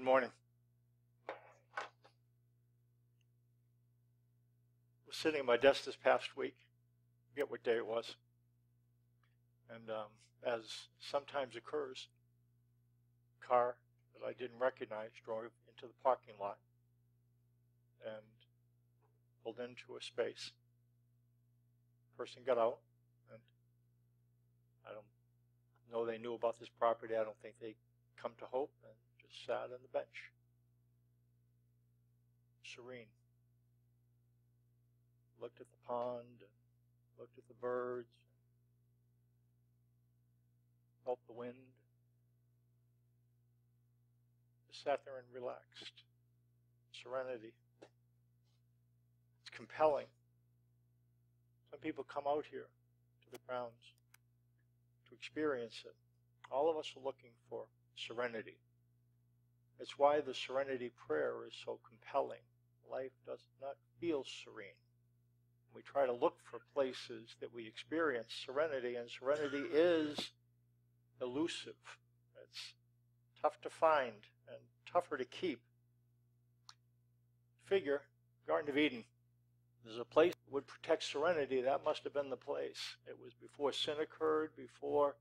Good morning. I was sitting at my desk this past week. I forget what day it was. And as sometimes occurs, a car that I didn't recognize drove into the parking lot and pulled into a space. The person got out, and I don't know they knew about this property. I don't think they come to Hope, and just sat on the bench. Serene. Looked at the pond, and looked at the birds, felt the wind. Just sat there and relaxed. Serenity. It's compelling. Some people come out here to the grounds to experience it. All of us are looking for serenity. It's why the serenity prayer is so compelling. Life does not feel serene. We try to look for places that we experience serenity, and serenity is elusive. It's tough to find and tougher to keep. Figure, Garden of Eden. There's a place that would protect serenity. That must have been the place. It was before sin occurred, before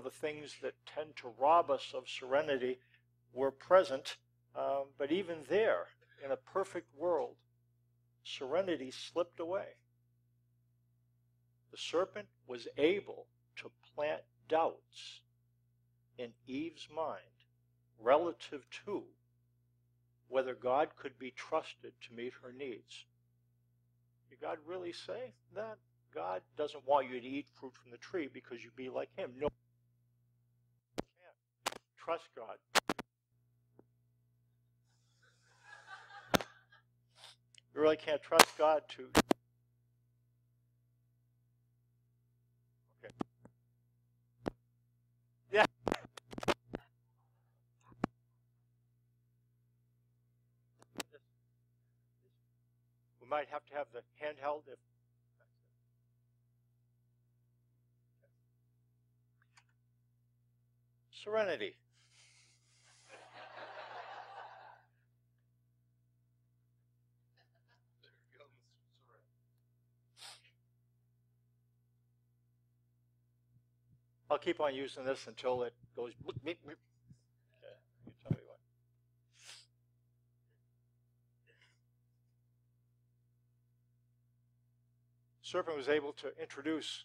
the things that tend to rob us of serenity were present. But even there, in a perfect world, serenity slipped away. The serpent was able to plant doubts in Eve's mind relative to whether God could be trusted to meet her needs. Did God really say that? God doesn't want you to eat fruit from the tree because you be like him. No, you can't trust God. You really can't trust God to... Okay. Yeah. We might have to have the handheld if... Serenity. I'll keep on using this until it goes bleep, bleep, bleep. Okay, you tell me what. Serpent was able to introduce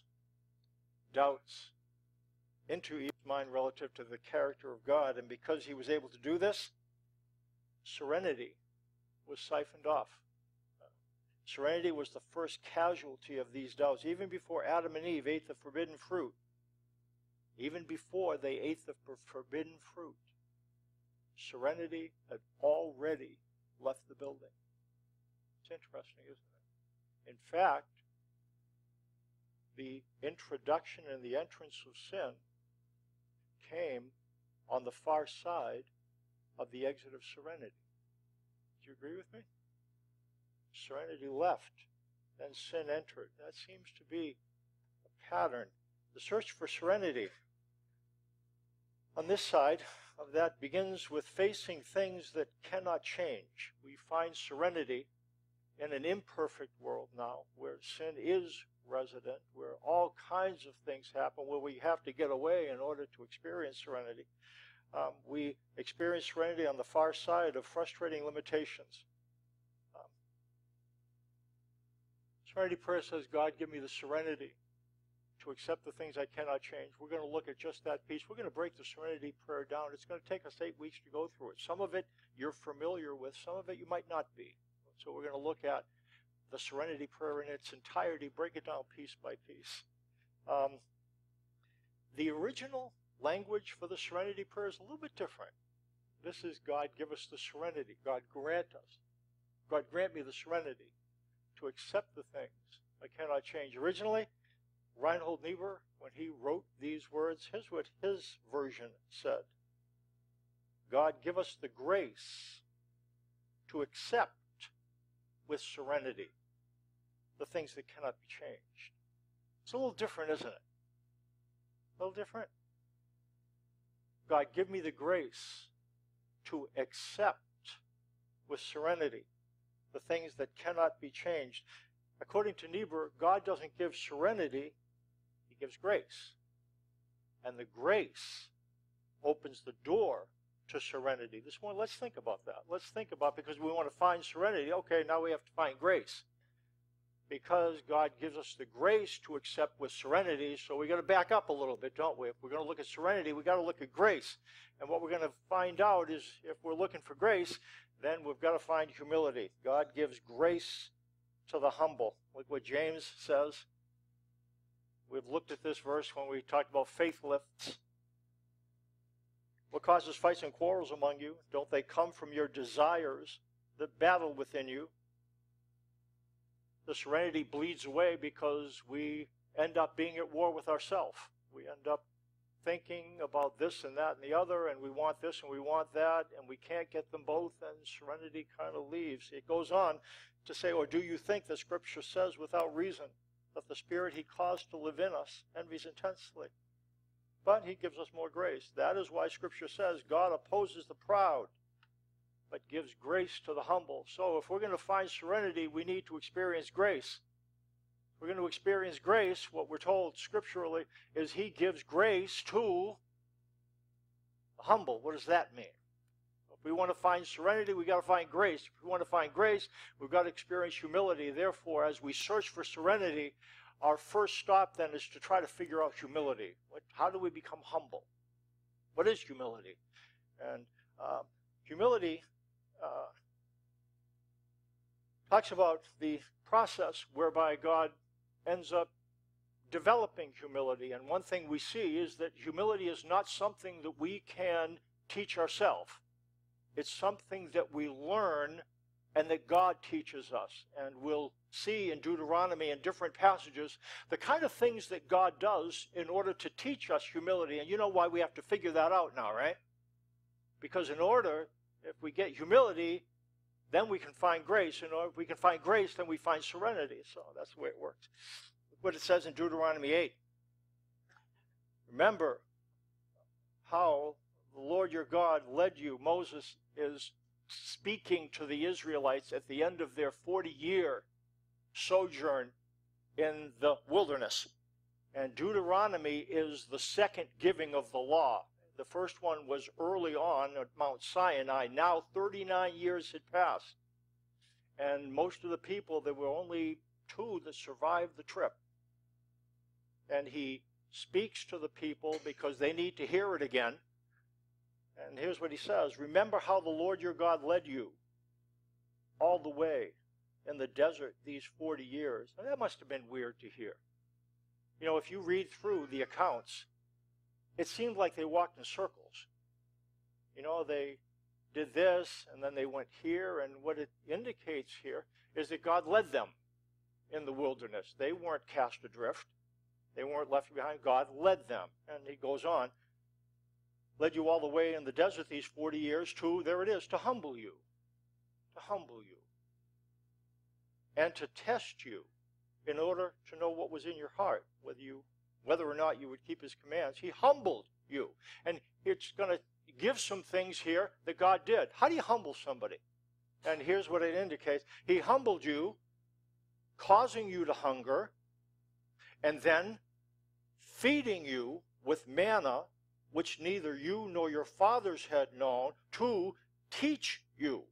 doubts into Eve's mind relative to the character of God, and because he was able to do this, serenity was siphoned off. Serenity was the first casualty of these doubts. Even before Adam and Eve ate the forbidden fruit, even before they ate the forbidden fruit, serenity had already left the building. It's interesting, isn't it? In fact, the introduction and the entrance of sin came on the far side of the exit of serenity. Do you agree with me? Serenity left, then sin entered. That seems to be a pattern. The search for serenity on this side of that begins with facing things that cannot change. We find serenity in an imperfect world now, where sin is resident, where all kinds of things happen, where we have to get away in order to experience serenity. We experience serenity on the far side of frustrating limitations. Serenity prayer says, God, give me the serenity to accept the things I cannot change. We're going to look at just that piece. We're going to break the serenity prayer down. It's going to take us 8 weeks to go through it. Some of it you're familiar with. Some of it you might not be. So we're going to look at the serenity prayer in its entirety, break it down piece by piece. The original language for the serenity prayer is a little bit different. This is, God, give us the serenity. God, grant us. God, grant me the serenity to accept the things I cannot change. Originally, Reinhold Niebuhr, when he wrote these words, here's what his version said. God, give us the grace to accept with serenity the things that cannot be changed. It's a little different, isn't it? A little different. God, give me the grace to accept with serenity the things that cannot be changed. According to Niebuhr, God doesn't give serenity, he gives grace. And the grace opens the door to serenity. This one, let's think about that. Let's think about, because we want to find serenity, okay, now we have to find grace. Because God gives us the grace to accept with serenity, so we got to back up a little bit, don't we? If we're going to look at serenity, we got to look at grace. And what we're going to find out is, if we're looking for grace, then we've got to find humility. God gives grace to the humble. Look what James says. We've looked at this verse when we talked about faith lifts. What causes fights and quarrels among you? Don't they come from your desires that battle within you? The serenity bleeds away because we end up being at war with ourselves. We end up thinking about this and that and the other, and we want this and we want that, and we can't get them both, and serenity kind of leaves. It goes on to say, or do you think the Scripture says without reason that the Spirit he caused to live in us envies intensely? But he gives us more grace. That is why Scripture says God opposes the proud, but gives grace to the humble. So if we're going to find serenity, we need to experience grace. If we're going to experience grace, what we're told scripturally is he gives grace to the humble. What does that mean? If we want to find serenity, we've got to find grace. If we want to find grace, we've got to experience humility. Therefore, as we search for serenity, our first stop then is to try to figure out humility. How do we become humble? What is humility? And humility talks about the process whereby God ends up developing humility. And one thing we see is that humility is not something that we can teach ourselves. It's something that we learn and that God teaches us. And we'll see in Deuteronomy and different passages the kind of things that God does in order to teach us humility. And you know why we have to figure that out now, right? Because if we get humility, then we can find grace. And if we can find grace, then we find serenity. So that's the way it works. Look what it says in Deuteronomy 8. Remember how the Lord your God led you. Moses is speaking to the Israelites at the end of their 40-year sojourn in the wilderness. And Deuteronomy is the second giving of the law. The first one was early on at Mount Sinai. Now 39 years had passed. And most of the people, there were only 2 that survived the trip. And he speaks to the people because they need to hear it again. And here's what he says. Remember how the Lord your God led you all the way in the desert these 40 years. And that must have been weird to hear. You know, if you read through the accounts, it seemed like they walked in circles. You know, they did this, and then they went here, and what it indicates here is that God led them in the wilderness. They weren't cast adrift. They weren't left behind. God led them. And he goes on, led you all the way in the desert these 40 years to, there it is, to humble you. To humble you. And to test you in order to know what was in your heart, whether or not you would keep his commands. He humbled you. And it's going to give some things here that God did. How do you humble somebody? And here's what it indicates. He humbled you, causing you to hunger, and then feeding you with manna, which neither you nor your fathers had known, to teach you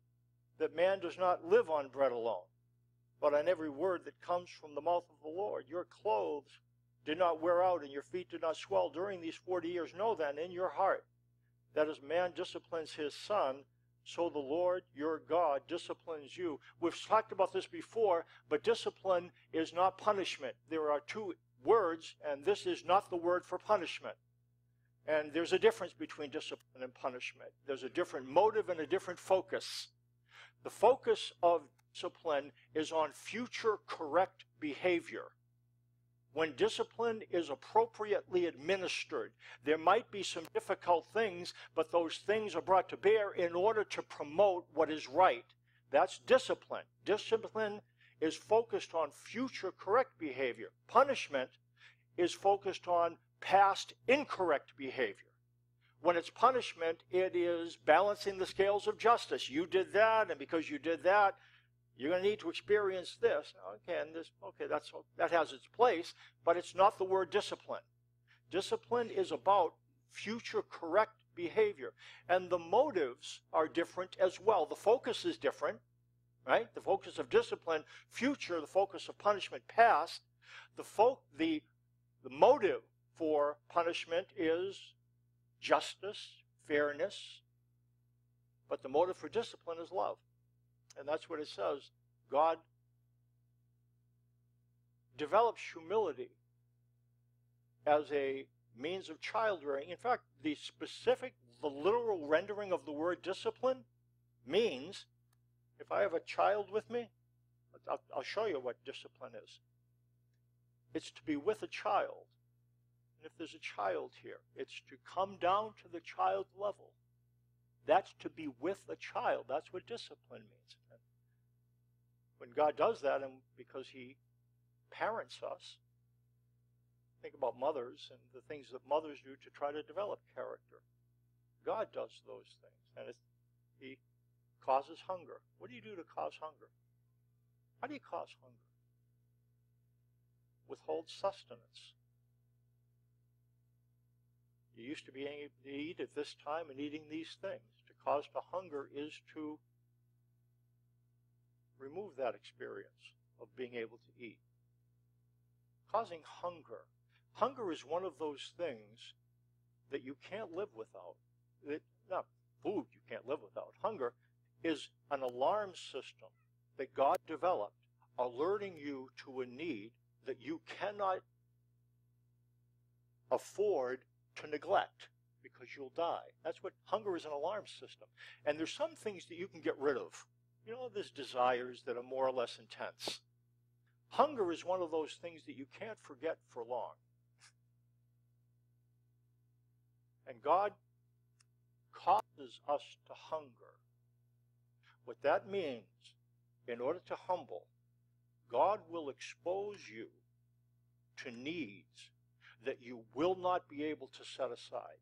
that man does not live on bread alone, but on every word that comes from the mouth of the Lord. Your clothes did not wear out and your feet did not swell during these 40 years. Know then in your heart that as man disciplines his son, so the Lord your God disciplines you. We've talked about this before, but discipline is not punishment. There are 2 words, and this is not the word for punishment. And there's a difference between discipline and punishment. There's a different motive and a different focus. The focus of discipline is on future correct behavior. When discipline is appropriately administered, there might be some difficult things, but those things are brought to bear in order to promote what is right. That's discipline. Discipline is focused on future correct behavior. Punishment is focused on past incorrect behavior. When it's punishment, it is balancing the scales of justice. You did that, and because you did that, you're going to need to experience this. Okay, and this, okay, that has its place, but it's not the word discipline. Discipline is about future correct behavior. And the motives are different as well. The focus is different, right? The focus of discipline, future, the focus of punishment, past. The motive for punishment is justice, fairness, but the motive for discipline is love. And that's what it says. God develops humility as a means of child rearing. In fact, the literal rendering of the word discipline means, if I have a child with me, I'll show you what discipline is. It's to be with a child. And if there's a child here, it's to come down to the child level. That's to be with a child. That's what discipline means. When God does that, and because he parents us, think about mothers and the things that mothers do to try to develop character. God does those things, and he causes hunger. What do you do to cause hunger? How do you cause hunger? Withhold sustenance. You used to be able to eat at this time and eating these things. To cause to hunger is to remove that experience of being able to eat. Causing hunger. Hunger is one of those things that you can't live without. Not food you can't live without. Hunger is an alarm system that God developed, alerting you to a need that you cannot afford to neglect because you'll die. That's what hunger is, an alarm system. And there's some things that you can get rid of. You know, there's desires that are more or less intense. Hunger is one of those things that you can't forget for long. And God causes us to hunger. What that means, in order to humble, God will expose you to needs that you will not be able to set aside.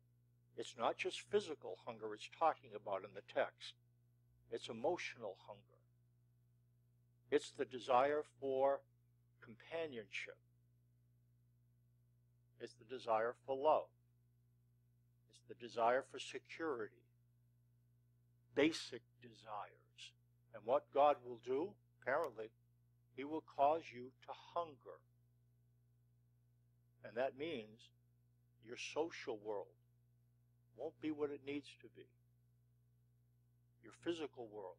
It's not just physical hunger it's talking about in the text. It's emotional hunger. It's the desire for companionship. It's the desire for love. It's the desire for security. Basic desires. And what God will do, apparently, he will cause you to hunger. And that means your social world won't be what it needs to be. Your physical world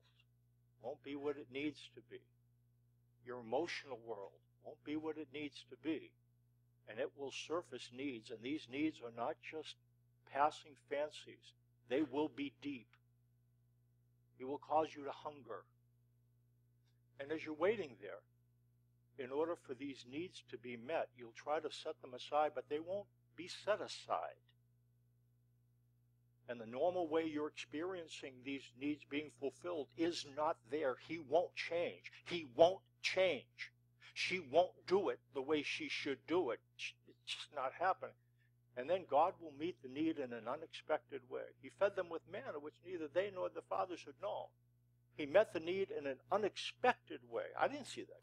won't be what it needs to be. Your emotional world won't be what it needs to be. And it will surface needs, and these needs are not just passing fancies. They will be deep. It will cause you to hunger. And as you're waiting there, in order for these needs to be met, you'll try to set them aside, but they won't be set aside. And the normal way you're experiencing these needs being fulfilled is not there. He won't change. He won't change. She won't do it the way she should do it. It's just not happening. And then God will meet the need in an unexpected way. He fed them with manna, which neither they nor the fathers had known. He met the need in an unexpected way. I didn't see that.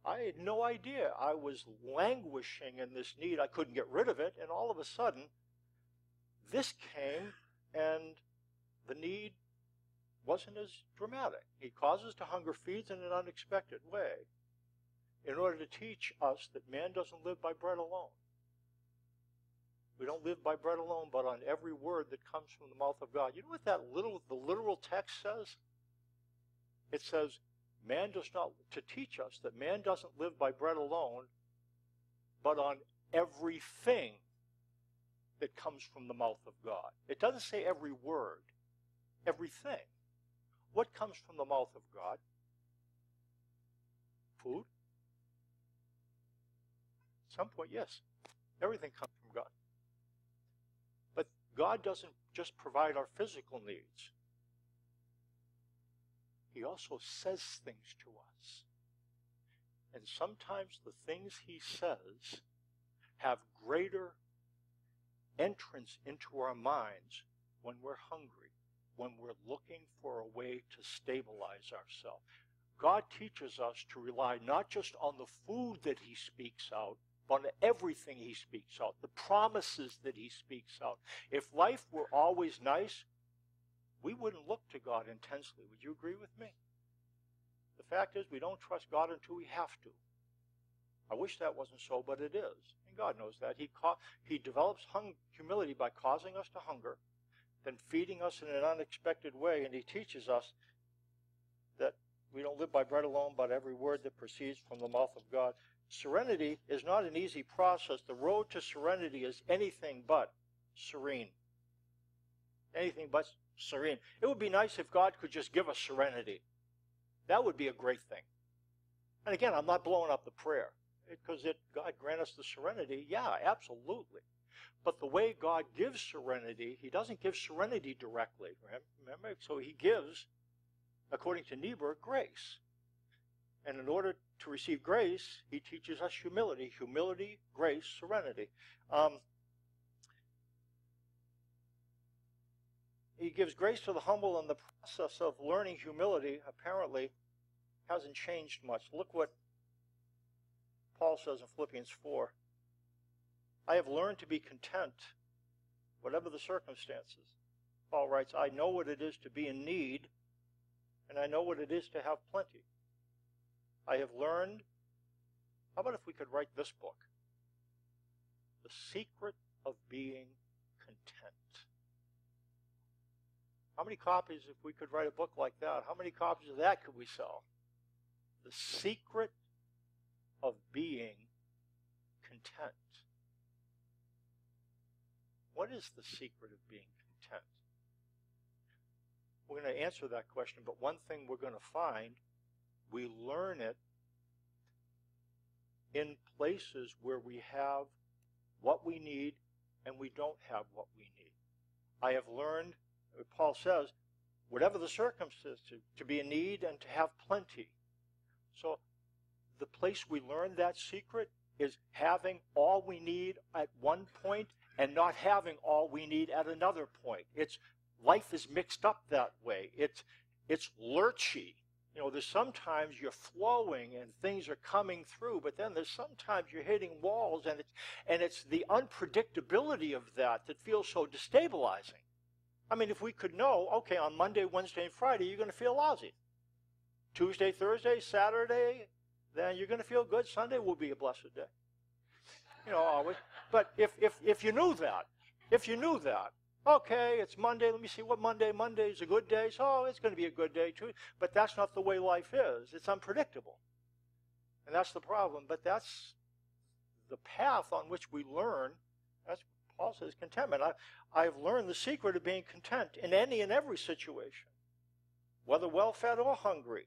I had no idea. I was languishing in this need. I couldn't get rid of it. And all of a sudden, this came, and the need wasn't as dramatic. He causes to hunger, feeds in an unexpected way, in order to teach us that man doesn't live by bread alone. We don't live by bread alone, but on every word that comes from the mouth of God. You know what the literal text says? It says, man does not, to teach us that man doesn't live by bread alone, but on everything that comes from the mouth of God. It doesn't say every word, everything. What comes from the mouth of God? Food? At some point, yes. Everything comes from God. But God doesn't just provide our physical needs. He also says things to us. And sometimes the things he says have greater entrance into our minds when we're hungry, when we're looking for a way to stabilize ourselves. God teaches us to rely not just on the food that he speaks out, but on everything he speaks out, the promises that he speaks out. If life were always nice, we wouldn't look to God intensely. Would you agree with me? The fact is, we don't trust God until we have to. I wish that wasn't so, but it is. And God knows that. He develops humility by causing us to hunger, then feeding us in an unexpected way, and he teaches us that we don't live by bread alone, but every word that proceeds from the mouth of God. Serenity is not an easy process. The road to serenity is anything but serene. Anything but serene. It would be nice if God could just give us serenity. That would be a great thing. And again, I'm not blowing up the prayer, because God grant us the serenity. Yeah, absolutely. But the way God gives serenity, he doesn't give serenity directly. Remember? So he gives, according to Niebuhr, grace. And in order to receive grace, he teaches us humility. Humility, grace, serenity. He gives grace to the humble, and the process of learning humility apparently hasn't changed much. Look what Paul says in Philippians 4. I have learned to be content, whatever the circumstances. Paul writes, I know what it is to be in need, and I know what it is to have plenty. I have learned, how about if we could write this book? The Secret of Being Content. How many copies, if we could write a book like that, how many copies of that could we sell? The Secret of Being Content. What is the secret of being content? We're going to answer that question, but one thing we're going to find, we learn it in places where we have what we need and we don't have what we need. I have learned, Paul says, whatever the circumstances, to be in need and to have plenty. So the place we learn that secret is having all we need at one point and not having all we need at another point. Life is mixed up that way. It's lurchy. You know, there's sometimes you're flowing and things are coming through, but then there's sometimes you're hitting walls, and it's the unpredictability of that feels so destabilizing. I mean, if we could know, okay, on Monday, Wednesday, and Friday, you're going to feel lousy. Tuesday, Thursday, Saturday, then you're going to feel good. Sunday will be a blessed day. You know, always. But if you knew that, okay, it's Monday, let me see what Monday is a good day, so it's going to be a good day too. But that's not the way life is. It's unpredictable. And that's the problem. But that's the path on which we learn. That's Paul says contentment. I've learned the secret of being content in any and every situation, whether well-fed or hungry,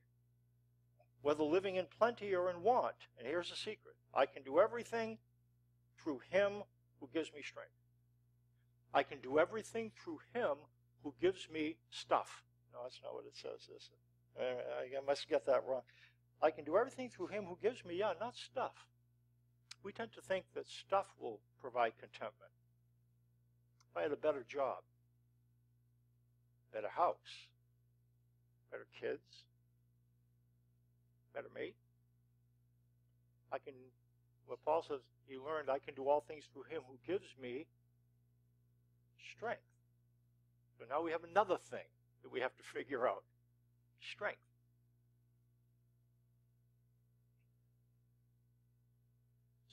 whether living in plenty or in want. And here's the secret. I can do everything through him who gives me strength. I can do everything through him who gives me stuff. No, that's not what it says. I must get that wrong. I can do everything through him who gives me, not stuff. We tend to think that stuff will provide contentment. If I had a better job, better house, better kids, better mate, what Paul says, he learned, I can do all things through him who gives me strength. So now we have another thing that we have to figure out. Strength.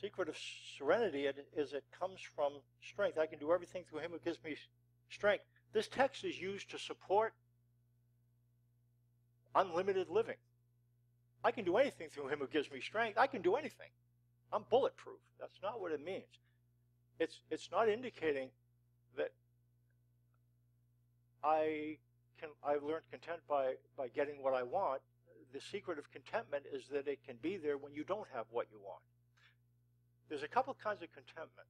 Secret of serenity is it comes from strength. I can do everything through him who gives me strength. This text is used to support unlimited living. I can do anything through him who gives me strength. I can do anything. I'm bulletproof. That's not what it means. It's not indicating that I've learned content by getting what I want. The secret of contentment is that it can be there when you don't have what you want. There's a couple kinds of contentment.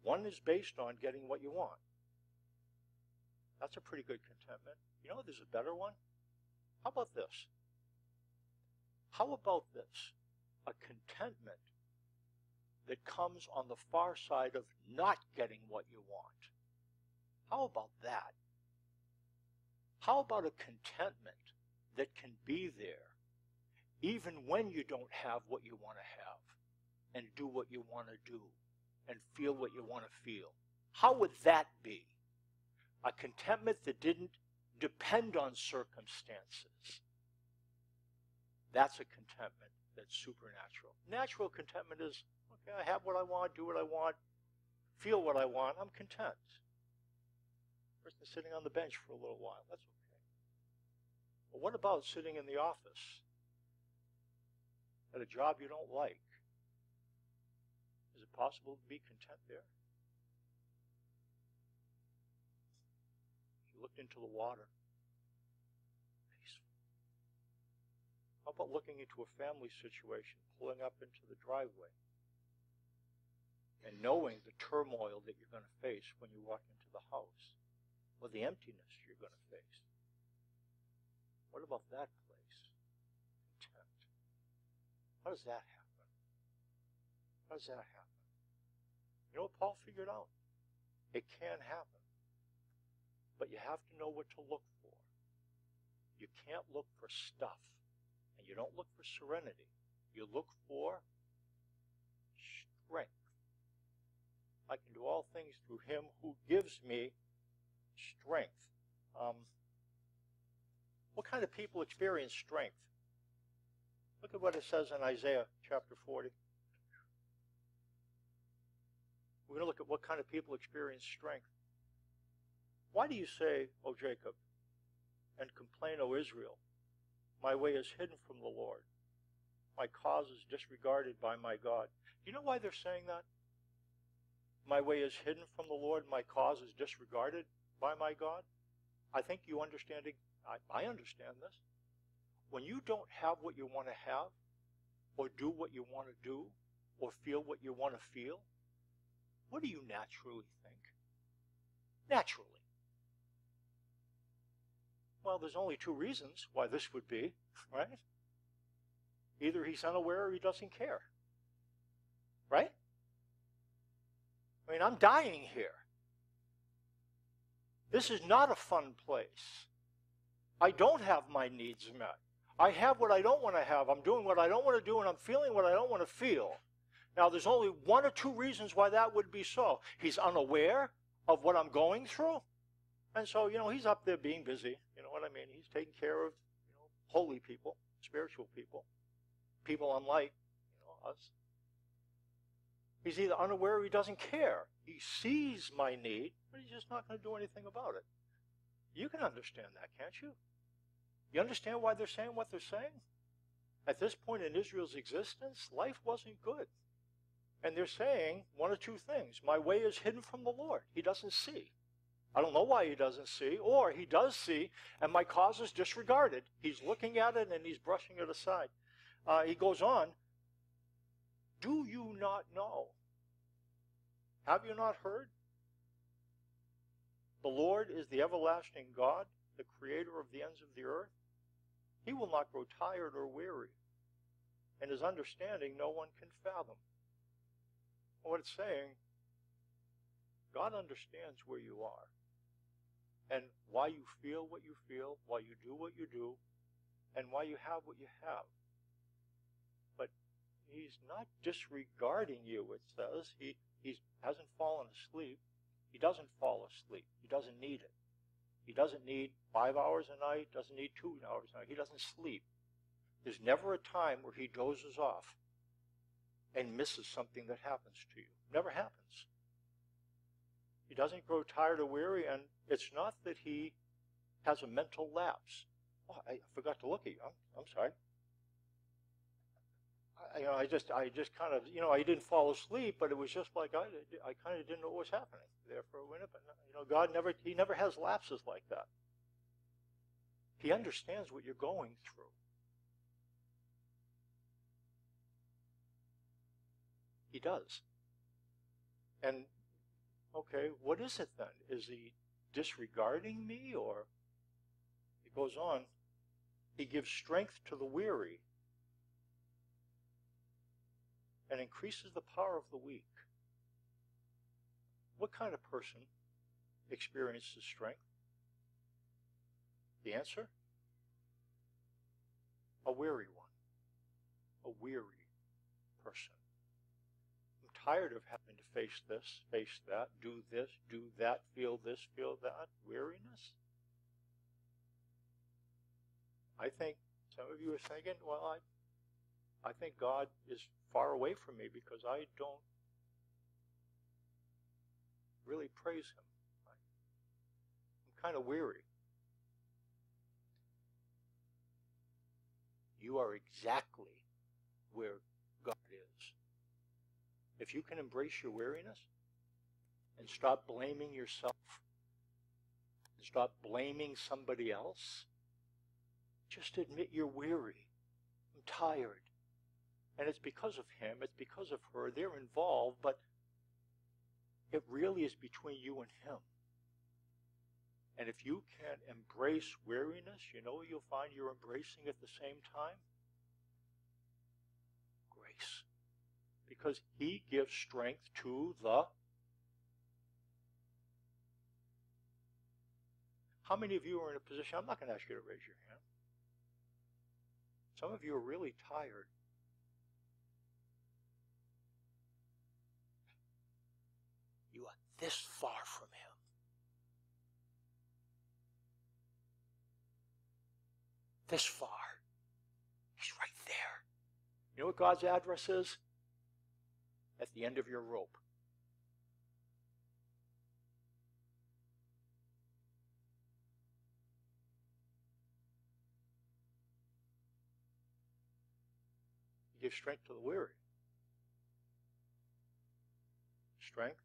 One is based on getting what you want. That's a pretty good contentment. You know, there's a better one. How about this? How about this? A contentment that comes on the far side of not getting what you want. How about that? How about a contentment that can be there even when you don't have what you want to have and do what you want to do and feel what you want to feel? How would that be? A contentment that didn't depend on circumstances. That's a contentment that's supernatural. Natural contentment is, okay, I have what I want, do what I want, feel what I want, I'm content. Person sitting on the bench for a little while, that's okay. But what about sitting in the office at a job you don't like? Is it possible to be content there? You looked into the water. Peaceful. How about looking into a family situation, pulling up into the driveway, and knowing the turmoil that you're going to face when you walk into the house, or the emptiness you're going to face? What about that place? Content. How does that happen? How does that happen? You know what Paul figured out? It can happen. But you have to know what to look for. You can't look for stuff. And you don't look for serenity. You look for strength. I can do all things through him who gives me strength. What kind of people experience strength? Look at what it says in Isaiah chapter 40. We're going to look at what kind of people experience strength. Why do you say, O Jacob, and complain, O Israel, my way is hidden from the Lord, my cause is disregarded by my God? Do you know why they're saying that? My way is hidden from the Lord, my cause is disregarded by my God? I think you understand it. I understand this. When you don't have what you want to have, or do what you want to do, or feel what you want to feel, what do you naturally think? Naturally. Well, there's only two reasons why this would be, right? Either he's unaware or he doesn't care. Right? I mean, I'm dying here. This is not a fun place. I don't have my needs met. I have what I don't want to have. I'm doing what I don't want to do, and I'm feeling what I don't want to feel. Now, there's only one or two reasons why that would be so. He's unaware of what I'm going through. And so, he's up there being busy. You know what I mean? He's taking care of, holy people, spiritual people, people unlike, us. He's either unaware or he doesn't care. He sees my need, but he's just not going to do anything about it. You can understand that, can't you? You understand why they're saying what they're saying? At this point in Israel's existence, life wasn't good. And they're saying one of two things. My way is hidden from the Lord. He doesn't see. I don't know why he doesn't see, or he does see, and my cause is disregarded. He's looking at it and he's brushing it aside. He goes on, do you not know? Have you not heard? The Lord is the everlasting God, the creator of the ends of the earth. He will not grow tired or weary, and his understanding no one can fathom. What it's saying, God understands where you are, and why you feel what you feel, why you do what you do, and why you have what you have. But he's not disregarding you, it says. He hasn't fallen asleep. He doesn't fall asleep. He doesn't need it. He doesn't need 5 hours a night, doesn't need 2 hours a night. He doesn't sleep. There's never a time where he dozes off and misses something that happens to you. Never happens. He doesn't grow tired or weary, and it's not that he has a mental lapse. Oh, I forgot to look at you. I'm sorry. I just kind of, I didn't fall asleep, but it was just like I kind of didn't know what was happening there for a minute. But God never has lapses like that. He understands what you're going through. He does. And okay, what is it then? Is he disregarding me, or? It goes on. He gives strength to the weary and increases the power of the weak. What kind of person experiences strength? The answer? A weary one. A weary person. I'm tired of having to face this, face that, do this, do that, feel this, feel that. Weariness? I think some of you are thinking, well, I think God is far away from me because I don't really praise Him. I'm kind of weary. You are exactly where God is. If you can embrace your weariness and stop blaming yourself and stop blaming somebody else, just admit you're weary. I'm tired. And it's because of him, it's because of her, they're involved, but it really is between you and him. And if you can embrace weariness, you know what you'll find you're embracing at the same time? Grace. Because he gives strength to the... How many of you are in a position, I'm not going to ask you to raise your hand. Some of you are really tired. You are this far from him. This far. He's right there. You know what God's address is? At the end of your rope. He gives strength to the weary. Strength,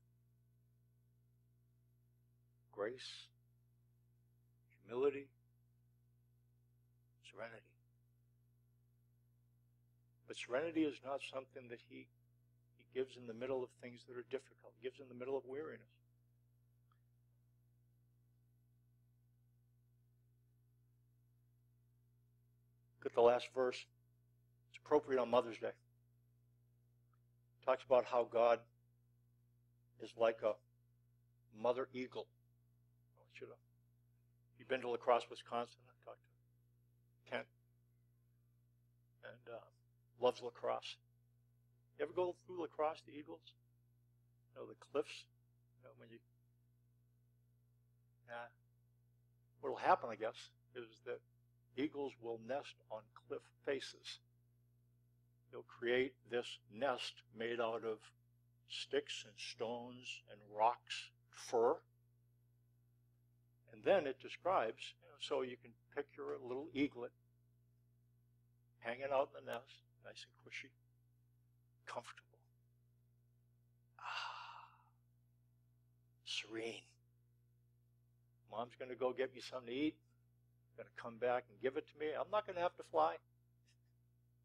grace, humility, serenity. But serenity is not something that he gives in the middle of things that are difficult. He gives in the middle of weariness. Look at the last verse. It's appropriate on Mother's Day. It talks about how God is like a mother eagle. I want you to, you've been to La Crosse, Wisconsin. I talked to Kent. And loves La Crosse. You ever go through La Crosse, the Eagles? You know, the cliffs? You know, when you... what will happen, I guess, is that eagles will nest on cliff faces. They'll create this nest made out of sticks and stones and rocks, fur. And then it describes, so you can picture a little eaglet hanging out in the nest, nice and cushy, comfortable. Serene. Mom's going to go get me something to eat. Going to come back and give it to me. I'm not going to have to fly.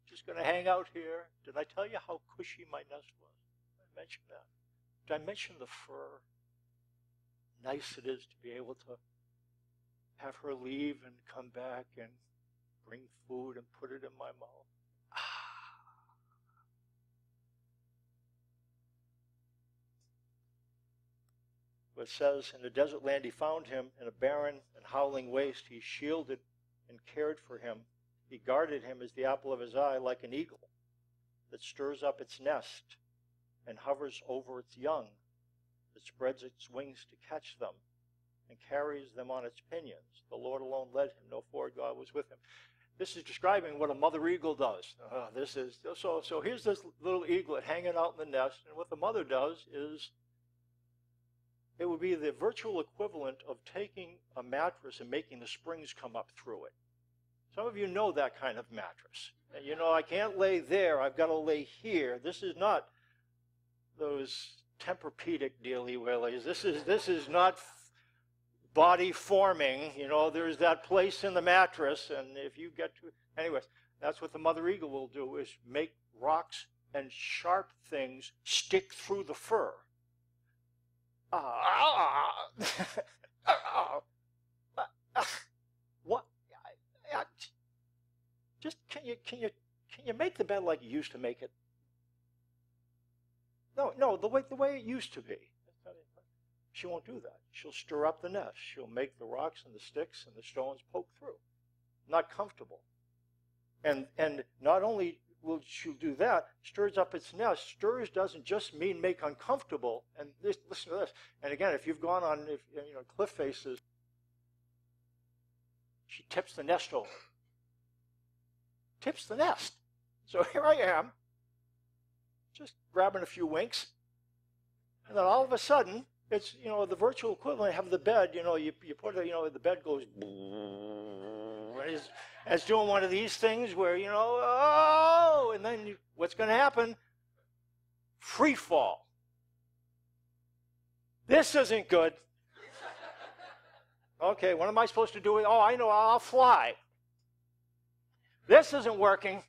Just going to hang out here. Did I tell you how cushy my nest was? I mentioned that. Did I mention the fur? Nice it is to be able to have her leave and come back and bring food and put it in my mouth. It says, in the desert land he found him, in a barren and howling waste. He shielded and cared for him. He guarded him as the apple of his eye, like an eagle that stirs up its nest and hovers over its young, that spreads its wings to catch them and carries them on its pinions. The Lord alone led him. No forward God was with him. This is describing what a mother eagle does. So here's this little eaglet hanging out in the nest, and what the mother does is, it would be the virtual equivalent of taking a mattress and making the springs come up through it. Some of you know that kind of mattress. And you know, I can't lay there, I've got to lay here. This is not those Tempur-Pedic dealy-willies. This is not body forming. You know, there's that place in the mattress, and if you get to... Anyways, that's what the mother eagle will do, is make rocks and sharp things stick through the fur. What? Just can you make the bed like you used to make it? no, the way it used to be. She won't do that. She'll stir up the nest. She'll make the rocks and the sticks and the stones poke through. Not comfortable. And not only will she do that, stirs up its nest. Stirs doesn't just mean make uncomfortable. And listen to this. And again, if you've gone on cliff faces, she tips the nest over. Tips the nest. So here I am, just grabbing a few winks, and then all of a sudden, it's, the virtual equivalent of the bed. You put it, the bed goes, and it's doing one of these things where, oh, and then what's going to happen? Free fall. This isn't good. Okay, what am I supposed to do? Oh, I know, I'll fly. This isn't working.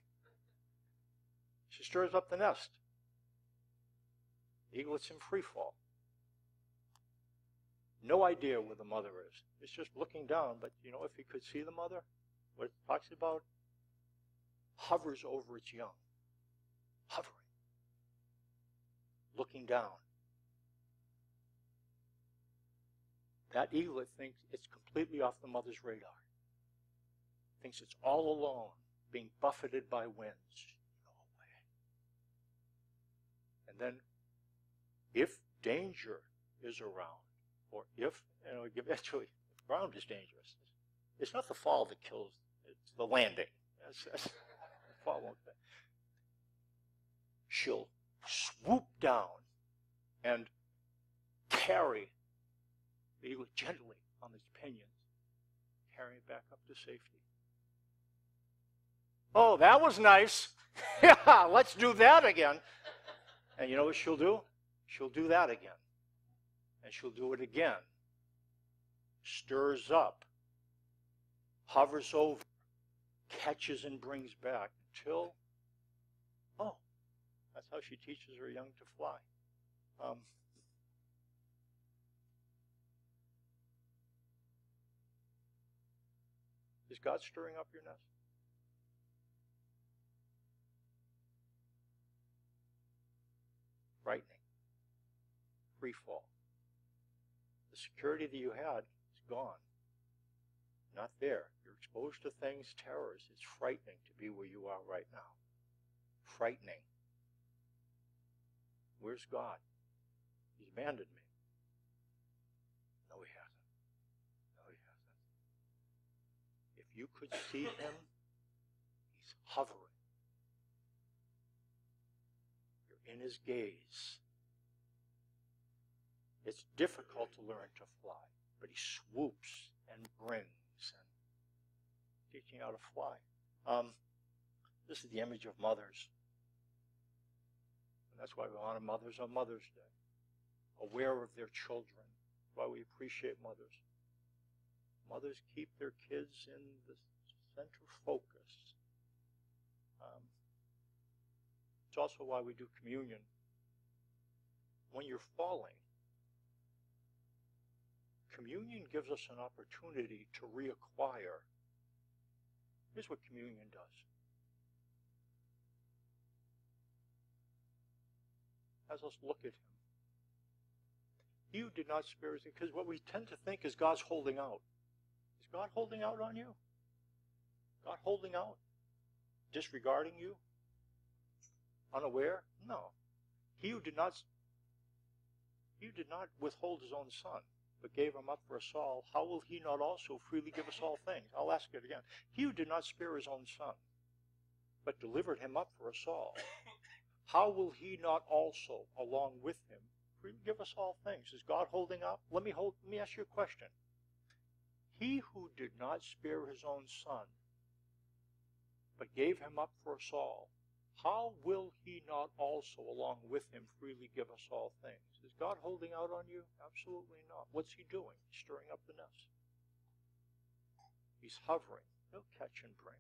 She stirs up the nest. The eaglet's in free fall. No idea where the mother is. It's just looking down, but if he could see the mother, what it talks about, hovers over its young. Hovering. Looking down. That eaglet thinks it's completely off the mother's radar. Thinks it's all alone, being buffeted by winds. No way. And then, if danger is around, or if, eventually, the ground is dangerous. It's not the fall that kills, it's the landing. The fall won't. She'll swoop down and carry the eagle gently on its pinions, carry it back up to safety. Oh, that was nice. Yeah, let's do that again. And you know what she'll do? She'll do that again. And she'll do it again. Stirs up, hovers over, catches and brings back until, oh, that's how she teaches her young to fly. Is God stirring up your nest? Frightening. Free fall. The security that you had is gone. Not there. You're exposed to things, terrors. It's frightening to be where you are right now. Frightening. Where's God? He's abandoned me. No, he hasn't. No, he hasn't. If you could see him, he's hovering. You're in his gaze. It's difficult to learn to fly, but he swoops and brings and teaching how to fly. This is the image of mothers. And that's why we honor mothers on Mother's Day. Aware of their children. That's why we appreciate mothers. Mothers keep their kids in the center focus. It's also why we do communion. When you're falling, communion gives us an opportunity to reacquire. Here's what communion does. Has us look at him. He who did not spare his, because what we tend to think is God's holding out. Is God holding out on you? God holding out? Disregarding you? Unaware? No. He who did not withhold his own son, but gave him up for us all, how will he not also freely give us all things? I'll ask it again. He who did not spare his own son, but delivered him up for us all, how will he not also, along with him, freely give us all things? Is God holding out? Let me ask you a question. He who did not spare his own son, but gave him up for us all, how will he not also, along with him, freely give us all things? Is God holding out on you? Absolutely not. What's he doing? He's stirring up the nest. He's hovering. He'll catch and bring.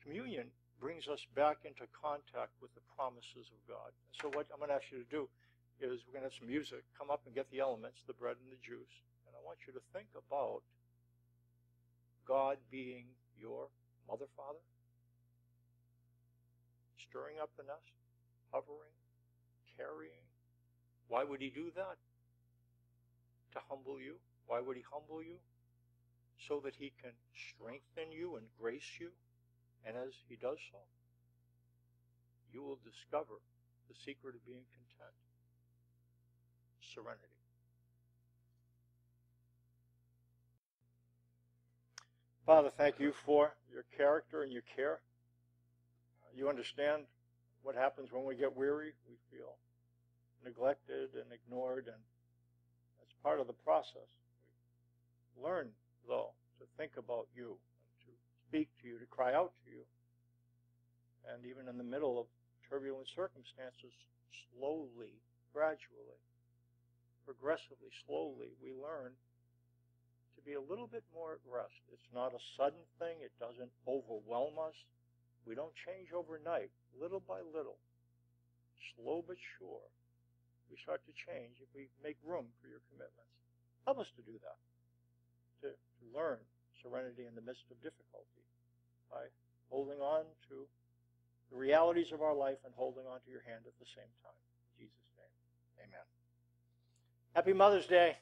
Communion brings us back into contact with the promises of God. So what I'm going to ask you to do is we're going to have some music. Come up and get the elements, the bread and the juice. And I want you to think about God being your mother, father, stirring up the nest, hovering, carrying. Why would he do that? To humble you. Why would he humble you? So that he can strengthen you and grace you. And as he does so, you will discover the secret of being content. Serenity. Father, thank you for your character and your care. You understand what happens when we get weary. We feel neglected and ignored, and that's part of the process. We learn, though, to think about you, and to speak to you, to cry out to you. And even in the middle of turbulent circumstances, slowly, gradually, progressively, slowly, we learn to be a little bit more at rest. It's not a sudden thing. It doesn't overwhelm us. We don't change overnight. Little by little, slow but sure, we start to change if we make room for your commitments. Help us to do that, to learn serenity in the midst of difficulty by holding on to the realities of our life and holding on to your hand at the same time. In Jesus' name, amen. Happy Mother's Day.